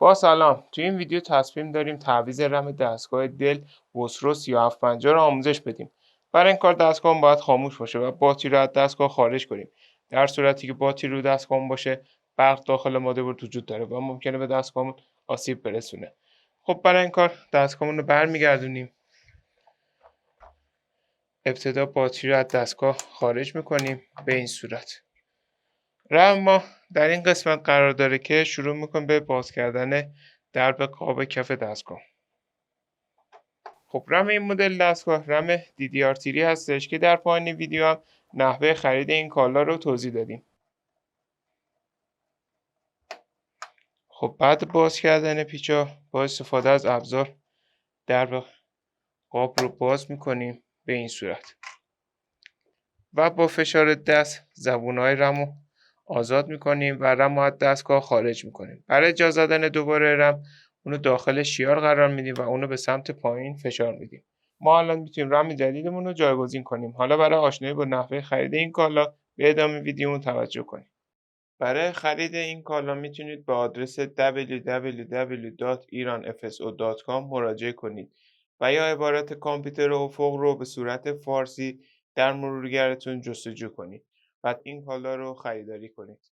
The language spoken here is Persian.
با سلام. تو این ویدیو تصمیم داریم تعویض رم دستگاه دل وسرو 3750 رو آموزش بدیم. برای این کار دستگاه باید خاموش باشه و باتری رو از دستگاه خارج کنیم. در صورتی که باتری رو دستگاه باشه، برق داخل مادربرد وجود داره و ممکنه به دستگاه آسیب برسونه. خب برای این کار دستگاهمون رو برمیگردونیم. ابتدا باتری رو از دستگاه خارج میکنیم به این صورت. رم ما در این قسمت قرار داره که شروع میکنیم به باز کردن درب قاب کف دستگاه. خب رم این مدل دستگاه رم DDR3 هستش که در پایین ویدیو هم نحوه خرید این کالا رو توضیح دادیم. خب بعد باز کردن پیچا با استفاده از ابزار درب قاب رو باز میکنیم به این صورت و با فشار دست زبونهای رم رو آزاد میکنیم و رم رو از دستگاه خارج میکنیم. برای جا زدن دوباره رم اونو داخل شیار قرار میدیم و اونو به سمت پایین فشار میدیم. ما الان میتونیم رم جدیدمون رو جایگزین کنیم. حالا برای آشنایی با نحوه خرید این کالا به ادامه ویدیومون توجه کنیم. برای خرید این کالا میتونید به آدرس www.iranfso.com مراجعه کنید و یا عبارت کامپیوتر افق رو به صورت فارسی در مرورگرتون جستجو کنید. بعد این کالا رو خریداری کنید.